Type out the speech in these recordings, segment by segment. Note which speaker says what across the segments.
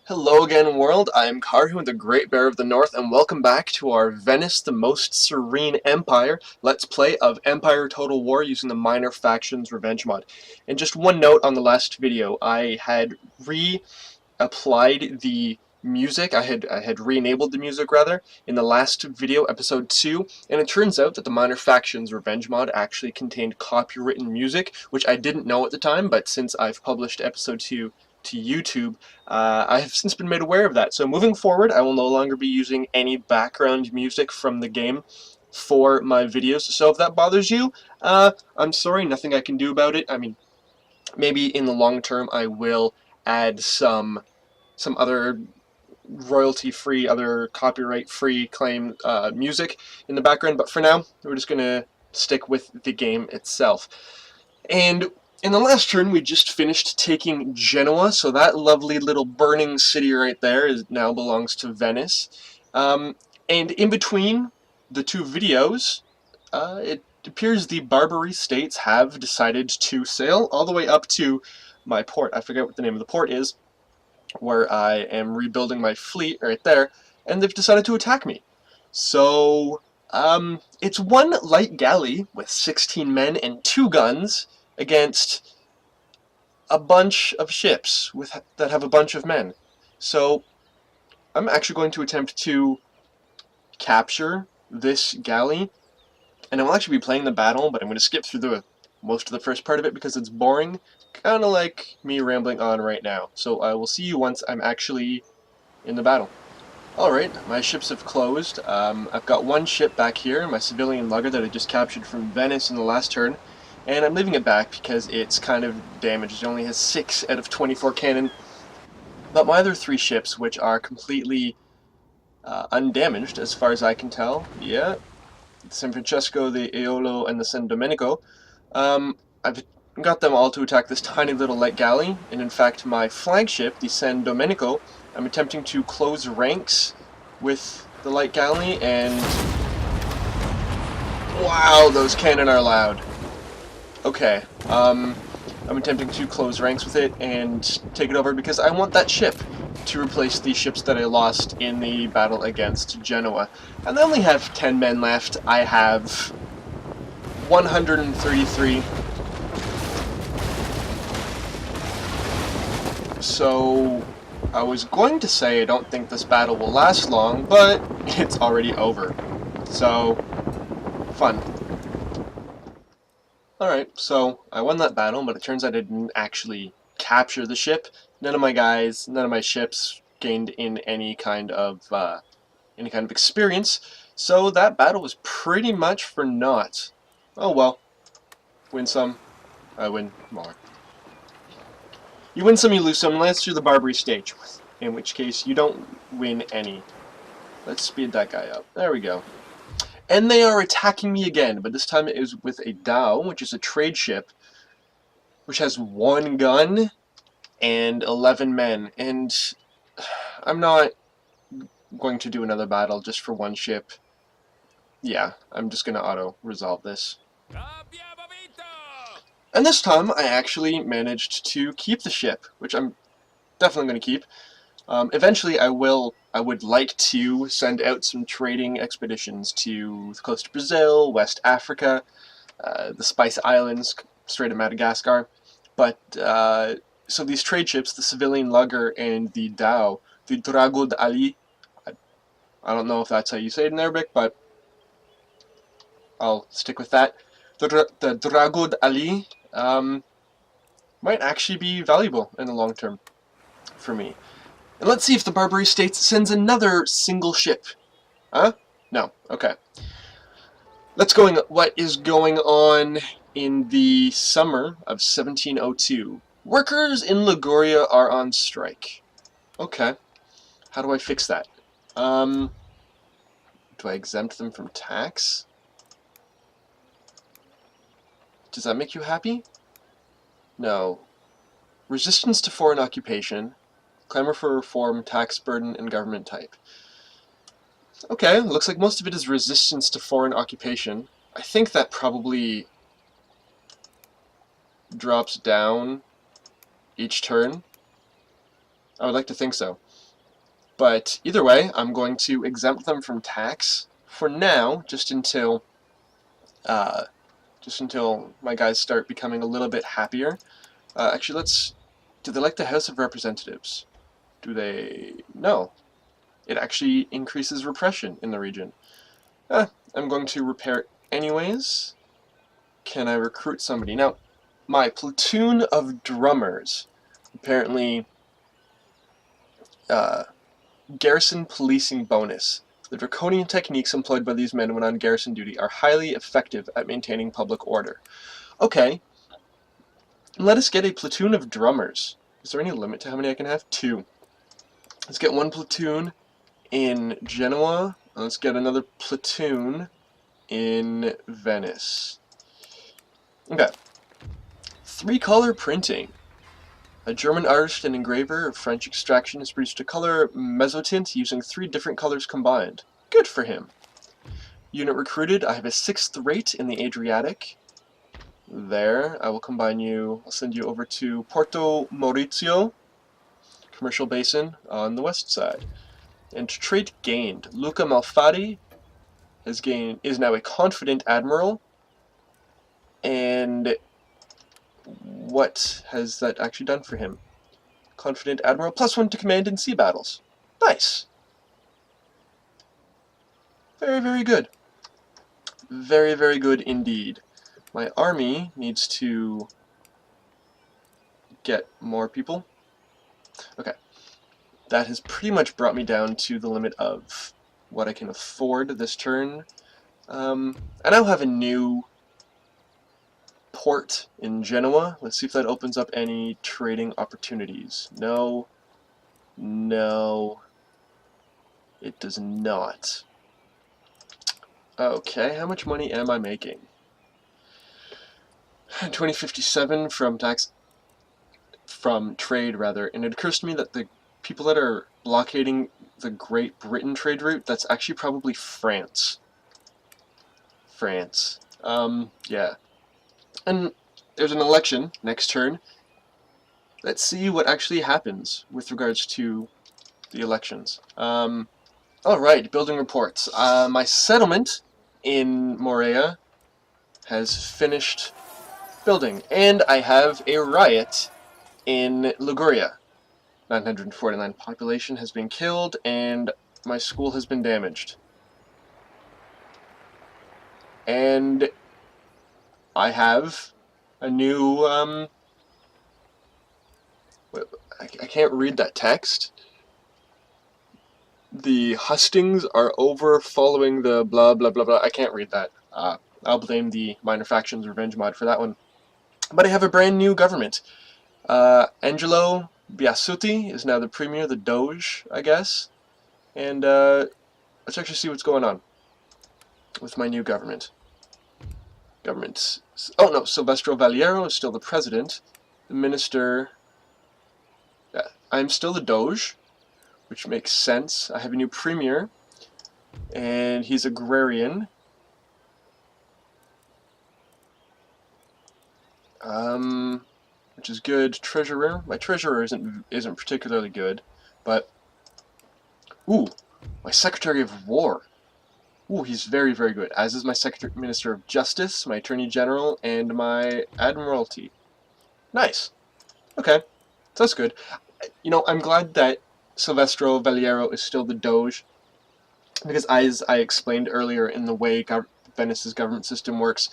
Speaker 1: Hello again, world. I am Karhu, the Great Bear of the North, and welcome back to our Venice, the Most Serene Empire Let's Play of Empire Total War using the Minor Factions Revenge mod. And just one note on the last video, I had reapplied the music, I had re-enabled the music rather, in the last video, episode 2, and it turns out that the Minor Factions Revenge mod actually contained copywritten music, which I didn't know at the time, but since I've published episode 2 to YouTube, I have since been made aware of that. So moving forward, I will no longer be using any background music from the game for my videos. So if that bothers you, I'm sorry, nothing I can do about it. I mean, maybe in the long term I will add some other royalty-free, other copyright-free claim music in the background, but for now, we're just gonna stick with the game itself. And in the last turn, we just finished taking Genoa, so that lovely little burning city right there now belongs to Venice. And in between the two videos, it appears the Barbary States have decided to sail all the way up to my port. I forget what the name of the port is, where I am rebuilding my fleet right there, and they've decided to attack me. So, it's one light galley with 16 men and 2 guns against a bunch of ships that have a bunch of men. So, I'm actually going to attempt to capture this galley, and I will actually be playing the battle, but I'm going to skip through most of the first part of it because it's boring, kind of like me rambling on right now. So I will see you once I'm actually in the battle. Alright, my ships have closed. I've got one ship back here, my civilian lugger that I just captured from Venice in the last turn, and I'm leaving it back because it's kind of damaged. It only has 6 out of 24 cannon. But my other 3 ships, which are completely undamaged as far as I can tell, yeah, the San Francesco, the Eolo, and the San Domenico, I've got them all to attack this tiny little light galley, and in fact my flagship, the San Domenico, I'm attempting to close ranks with the light galley, and wow, those cannon are loud. Okay, I'm attempting to close ranks with it and take it over because I want that ship to replace the ships that I lost in the battle against Genoa. And I only have 10 men left. I have 133. So I was going to say I don't think this battle will last long, but it's already over. So, fun. Alright, so I won that battle, but it turns out I didn't actually capture the ship. None of my guys, none of my ships gained in any kind of experience, so that battle was pretty much for naught. Oh well. Win some, I win more. You win some, you lose some. Let's do the Barbary Stage, in which case you don't win any. Let's speed that guy up. There we go. And they are attacking me again, but this time it is with a Dhow, which is a trade ship, which has 1 gun and 11 men. And I'm not going to do another battle just for 1 ship. Yeah, I'm just going to auto-resolve this. And this time I actually managed to keep the ship, which I'm definitely going to keep. Eventually I would like to send out some trading expeditions to the coast of Brazil, West Africa, the Spice Islands, straight to Madagascar. But, so these trade ships, the civilian lugger and the Dhow, the Dragod Ali, I don't know if that's how you say it in Arabic, but I'll stick with that. The Dragod Ali might actually be valuable in the long term for me. And let's see if the Barbary States sends another single ship. Huh? No. Okay. What is going on in the summer of 1702? Workers in Liguria are on strike. Okay. How do I fix that? Do I exempt them from tax? Does that make you happy? No. Resistance to foreign occupation. Clamor for reform, tax burden, and government type. Okay, looks like most of it is resistance to foreign occupation. I think that probably drops down each turn. I would like to think so. But either way, I'm going to exempt them from tax for now, uh, just until my guys start becoming a little bit happier. Actually, do they like the House of Representatives? Do they? No. It actually increases repression in the region. I'm going to repair it anyways. Can I recruit somebody? Now, my platoon of drummers, apparently, garrison policing bonus. The draconian techniques employed by these men when on garrison duty are highly effective at maintaining public order. Okay, let us get a platoon of drummers. Is there any limit to how many I can have? 2. Let's get 1 platoon in Genoa. Let's get another platoon in Venice. Okay. 3-color printing. A German artist and engraver of French extraction has produced a color mezzotint using 3 different colors combined. Good for him. Unit recruited. I have a 6th rate in the Adriatic. There. I will combine you. I'll send you over to Porto Maurizio, commercial basin on the west side. And trait gained. Luca Malfatti is now a confident admiral. And what has that actually done for him? Confident admiral, +1 to command in sea battles. Nice. Very, very good. Very, very good indeed. My army needs to get more people. Okay. That has pretty much brought me down to the limit of what I can afford this turn. I now have a new port in Genoa. Let's see if that opens up any trading opportunities. No. No. It does not. Okay, how much money am I making? 2057 from trade rather, and it occurs to me that the people that are blockading the Great Britain trade route, that's actually probably France. France. Yeah. And there's an election next turn. Let's see what actually happens with regards to the elections. Alright, building reports. My settlement in Morea has finished building, and I have a riot in Liguria. 949 population has been killed, and my school has been damaged. And I have a new, I can't read that text. The hustings are over following the blah blah blah blah. I can't read that. I'll blame the Minor Factions Revenge mod for that one. But I have a brand new government. Angelo Biasuti is now the premier, the Doge, I guess. And let's actually see what's going on with my new government. Oh no, Silvestro Valiero is still the president. The minister... I'm still the Doge, which makes sense. I have a new premier, and he's agrarian. Which is good. Treasurer. My treasurer isn't particularly good, but ooh, my Secretary of War. Ooh, he's very, very good. As is my Minister of Justice, my Attorney General, and my Admiralty. Nice. Okay, so that's good. You know, I'm glad that Silvestro Valiero is still the Doge, because as I explained earlier in the way Venice's government system works,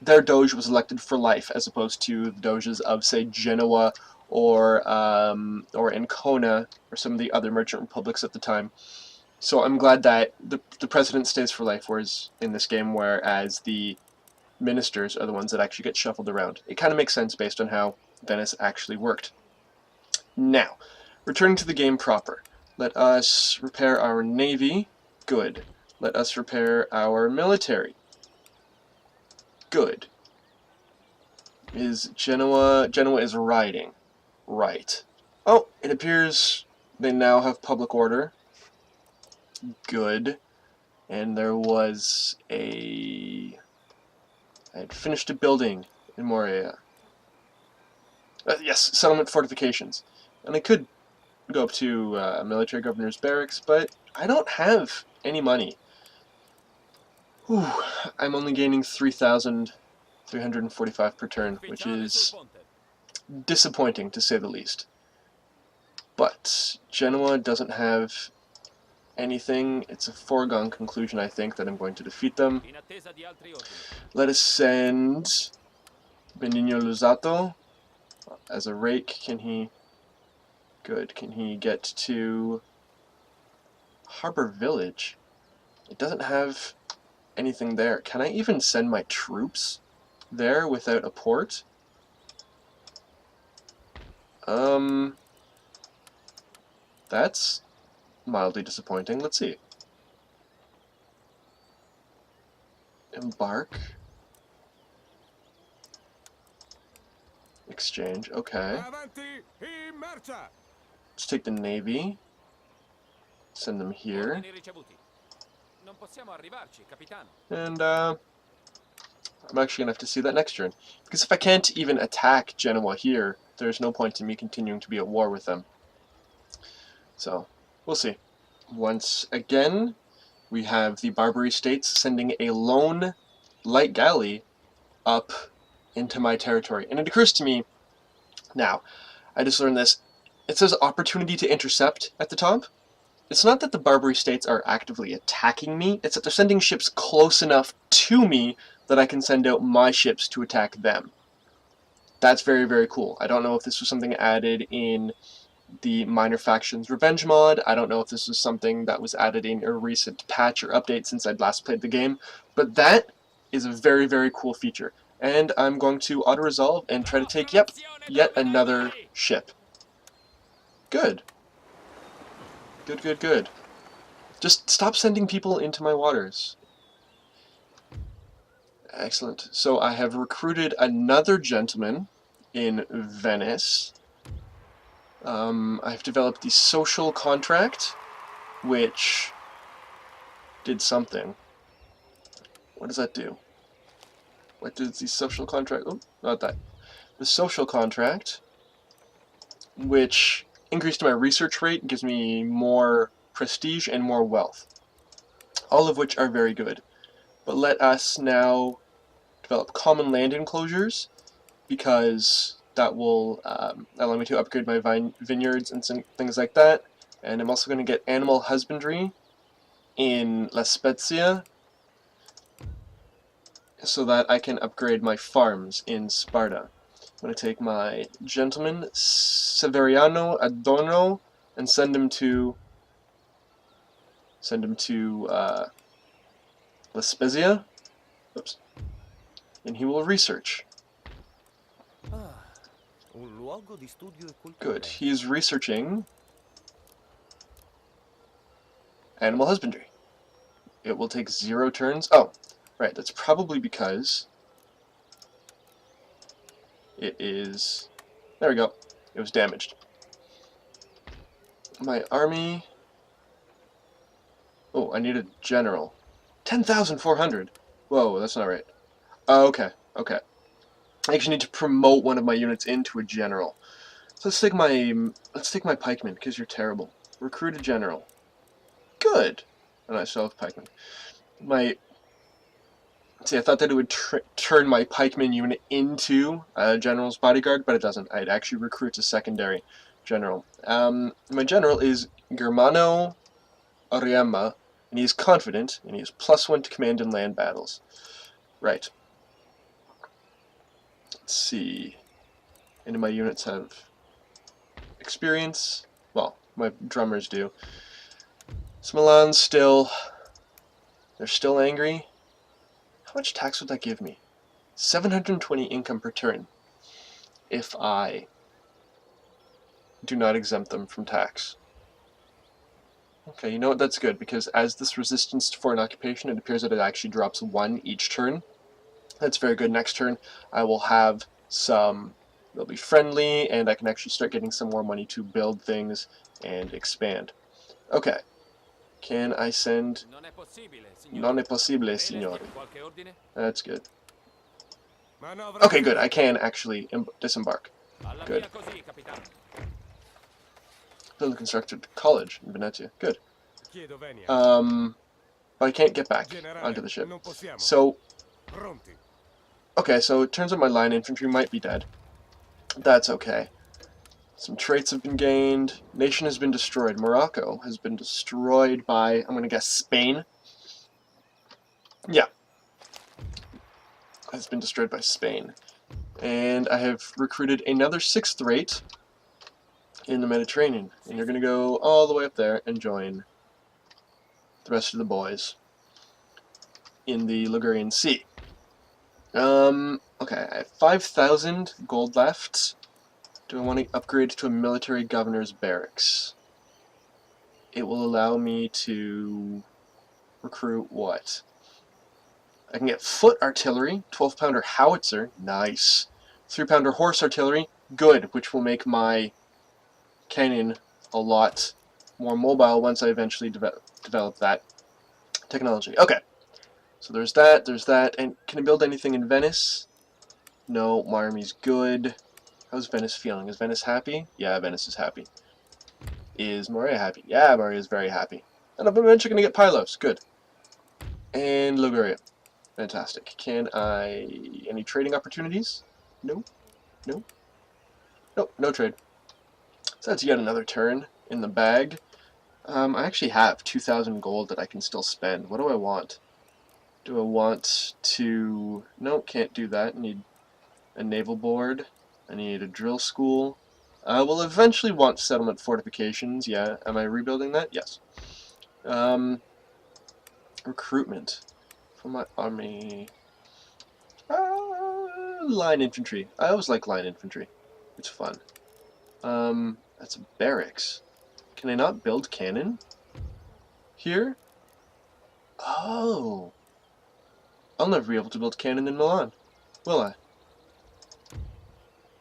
Speaker 1: their Doge was elected for life, as opposed to the Doges of, say, Genoa or Ancona, or some of the other merchant republics at the time. So I'm glad that the president stays for life, whereas in this game, whereas the ministers are the ones that actually get shuffled around. It kind of makes sense based on how Venice actually worked. Now, returning to the game proper. Let us repair our navy. Good. Let us repair our military. Good. Is Genoa is riding. Right. Oh, it appears they now have public order. Good. And there was I had finished a building in Morea. Yes, settlement fortifications. And I could go up to military governor's barracks, but I don't have any money. Whew, I'm only gaining 3,345 per turn, which is disappointing to say the least. But Genoa doesn't have anything. It's a foregone conclusion, I think, that I'm going to defeat them. Let us send Benigno Lusato as a rake. Can he... Good. Can he get to Harbor Village? It doesn't have anything there. Can I even send my troops there without a port? That's mildly disappointing. Let's see. Embark. Exchange. Okay. Let's take the Navy. Send them here. And, I'm actually gonna have to see that next turn. Because if I can't even attack Genoa here, there's no point in me continuing to be at war with them. So, we'll see. Once again, we have the Barbary States sending a lone light galley up into my territory. And it occurs to me, now, I just learned this, it says opportunity to intercept at the top. It's not that the Barbary States are actively attacking me, it's that they're sending ships close enough to me that I can send out my ships to attack them. That's very, very cool. I don't know if this was something added in the Minor Factions Revenge mod. I don't know if this was something that was added in a recent patch or update since I'd last played the game, but that is a very, very cool feature. And I'm going to auto-resolve and try to take, yep, yet another ship. Good. Good, good, good. Just stop sending people into my waters. Excellent. So I have recruited another gentleman in Venice. I've developed the social contract, which did something. What does that do? What does the social contract... Oh, not that. The social contract, which increased my research rate, gives me more prestige and more wealth. All of which are very good. But let us now develop common land enclosures, because that will allow me to upgrade my vineyards and some things like that. And I'm also going to get animal husbandry in La Spezia, so that I can upgrade my farms in Sparta. I'm going to take my gentleman, Severiano Adorno, and send him to La Spezia. Oops. And he will research. Good. He is researching animal husbandry. It will take 0 turns. Oh, right. That's probably because it is... There we go. It was damaged. My army... Oh, I need a general. 10,400! Whoa, that's not right. Oh, okay, okay. I actually need to promote one of my units into a general. So let's take my pikemen, because you're terrible. Recruit a general. Good! And I still have pikemen. See, I thought that it would turn my pikeman unit into a general's bodyguard, but it doesn't. It actually recruits a secondary general. My general is Germano Auriemma, and he's confident, and he has +1 to command in land battles. Right. Let's see. Any of my units have experience. Well, my drummers do. Milan's still... They're still angry. How much tax would that give me? 720 income per turn if I do not exempt them from tax. Okay, you know what, that's good, because as this resistance to foreign occupation, it appears that it actually drops 1 each turn. That's very good. Next turn, I will have some... They'll be friendly, and I can actually start getting some more money to build things and expand. Okay. Can I send... Non è possibile, signore. That's good. Okay, good. I can actually disembark. Good. Build a constructed college in Venezia. Good.
Speaker 2: Chiedo venia.
Speaker 1: But I can't get back onto the ship. So, okay, so it turns out my line infantry might be dead. That's okay. Some traits have been gained. Nation has been destroyed. Morocco has been destroyed by, I'm going to guess, Spain. Yeah. Has been destroyed by Spain. And I have recruited another 6th rate in the Mediterranean. And you're going to go all the way up there and join the rest of the boys in the Ligurian Sea. Okay, I have 5,000 gold left. Do I want to upgrade to a military governor's barracks? It will allow me to recruit what? I can get foot artillery, 12-pounder howitzer, nice. 3-pounder horse artillery, good, which will make my cannon a lot more mobile once I eventually develop that technology. Okay, so there's that, and can I build anything in Venice? No, my army's good. How's Venice feeling? Is Venice happy? Yeah, Venice is happy. Is Morea happy? Yeah, Morea is very happy. And I'm eventually going to get Pylos, good. And Liguria. Fantastic. Can I... any trading opportunities? No. No. Nope, no trade. So that's yet another turn in the bag. I actually have 2,000 gold that I can still spend. What do I want? Do I want to... no, can't do that. I need a naval board. I need a drill school. We'll eventually want settlement fortifications, yeah. Am I rebuilding that? Yes. Recruitment for my army. Line infantry. I always like line infantry. It's fun. That's a barracks. Can I not build cannon here? Oh. I'll never be able to build cannon in Milan, will I?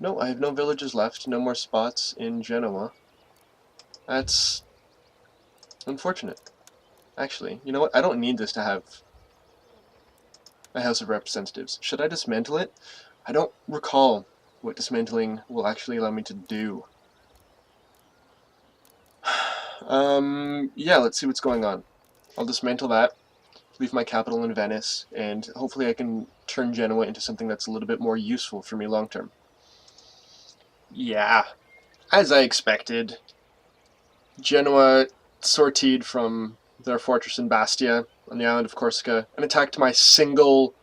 Speaker 1: No, I have no villages left, no more spots in Genoa. That's unfortunate. Actually, you know what? I don't need this to have a House of Representatives. Should I dismantle it? I don't recall what dismantling will actually allow me to do. Yeah, let's see what's going on. I'll dismantle that, leave my capital in Venice, and hopefully I can turn Genoa into something that's a little bit more useful for me long term. Yeah, as I expected, Genoa sortied from their fortress in Bastia on the island of Corsica and attacked my single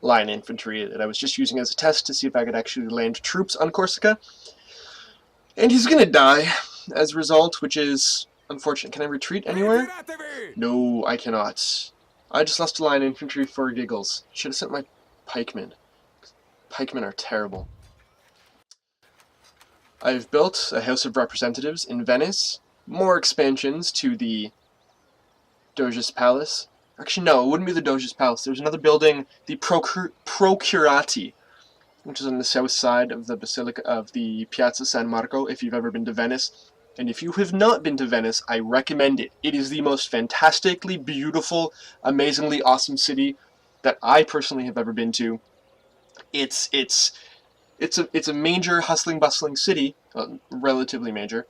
Speaker 1: line infantry that I was just using as a test to see if I could actually land troops on Corsica. And he's gonna die as a result, which is unfortunate. Can I retreat anywhere? No, I cannot. I just lost a line infantry for giggles. Should have sent my pikemen. Pikemen are terrible. I've built a House of Representatives in Venice. More expansions to the Doge's Palace. Actually, no, it wouldn't be the Doge's Palace. There's another building, the Procurati, which is on the south side of the Basilica of the Piazza San Marco, if you've ever been to Venice. And if you have not been to Venice, I recommend it. It is the most fantastically beautiful, amazingly awesome city that I personally have ever been to. It's a major, hustling, bustling city, relatively major.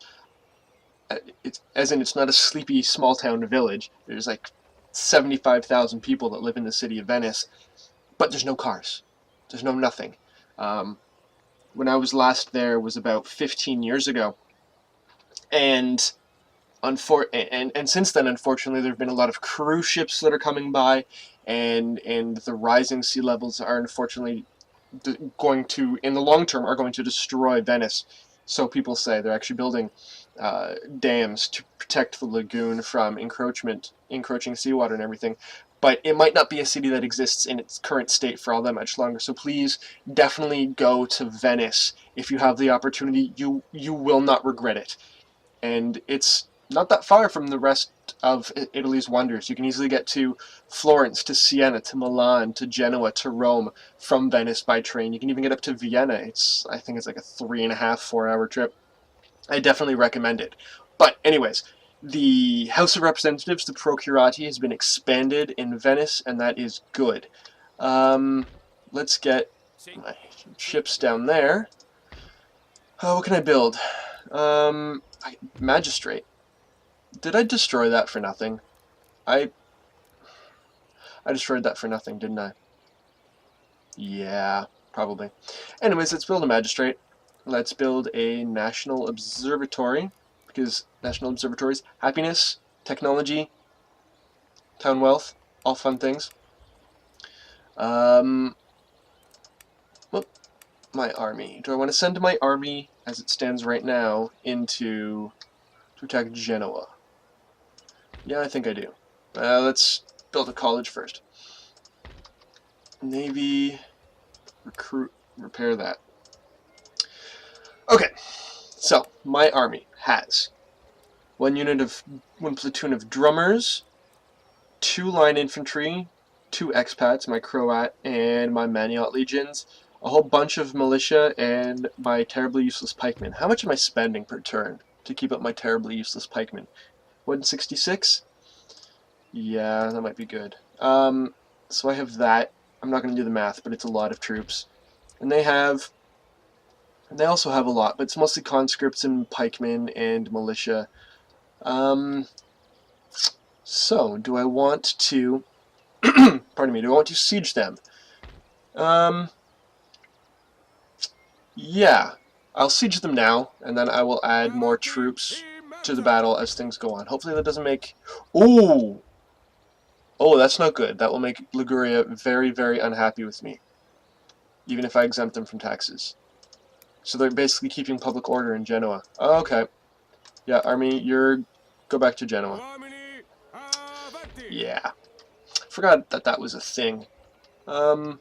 Speaker 1: It's not a sleepy small town village. There's like 75,000 people that live in the city of Venice, but there's no cars. There's no nothing. When I was last there was about 15 years ago, and since then, unfortunately, there have been a lot of cruise ships that are coming by, and the rising sea levels are unfortunately going to, in the long term, are going to destroy Venice. So people say they're actually building dams to protect the lagoon from encroaching seawater and everything. But it might not be a city that exists in its current state for all that much longer. So please, definitely go to Venice if you have the opportunity. You will not regret it. And it's not that far from the rest of Italy's wonders. You can easily get to Florence, to Siena, to Milan, to Genoa, to Rome from Venice by train. You can even get up to Vienna. I think it's like a 3.5, 4-hour trip. I definitely recommend it. But anyways, the House of Representatives, the Procurati, has been expanded in Venice, and that is good. Let's get my ships down there. What can I build? Magistrate. Did I destroy that for nothing? I destroyed that for nothing, didn't I? Yeah, probably. Anyways, let's build a magistrate. Let's build a national observatory, because national observatories, happiness, technology, town wealth, all fun things. Whoop, my army. Do I want to send my army, as it stands right now, to attack Genoa? Yeah, I think I do. Let's build a college first. Navy, recruit, repair that. Okay, so my army has one platoon of drummers, 2 line infantry, 2 expats, my Croat and my Maniot legions, a whole bunch of militia, and my terribly useless pikemen. How much am I spending per turn to keep up my terribly useless pikemen? 166? Yeah, that might be good. So I have that. I'm not going to do the math, but it's a lot of troops. And they also have a lot, but it's mostly conscripts and pikemen and militia. So, do I want to... pardon me, do I want to siege them? Yeah. I'll siege them now, and then I will add more troops to the battle as things go on. Hopefully that doesn't make... Ooh! Oh, that's not good. That will make Liguria very, very unhappy with me, even if I exempt them from taxes. So they're basically keeping public order in Genoa. Okay. Yeah, army, go back to Genoa. Yeah. Forgot that was a thing. Anything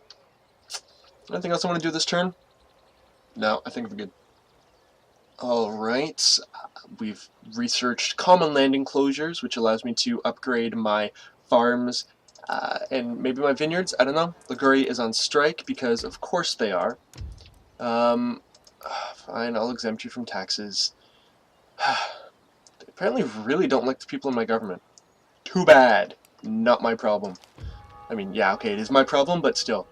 Speaker 1: else I want to do this turn? No, I think we're good. Alright, we've researched common land enclosures, which allows me to upgrade my farms and maybe my vineyards. I don't know. Liguria is on strike because of course they are. Fine, I'll exempt you from taxes. They apparently really don't like the people in my government. Too bad. Not my problem. I mean, yeah, okay, it is my problem, but still.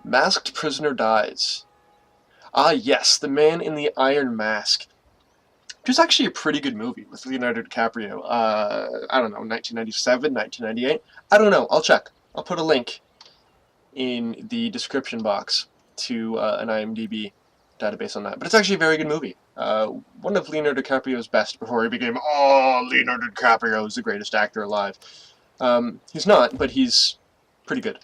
Speaker 1: Masked prisoner dies. Ah, yes, The Man in the Iron Mask. It was actually a pretty good movie with Leonardo DiCaprio. I don't know, 1997, 1998? I don't know, I'll check. I'll put a link in the description box to an IMDb database on that. But it's actually a very good movie. One of Leonardo DiCaprio's best before he became, oh, Leonardo DiCaprio is the greatest actor alive. He's not, but he's pretty good.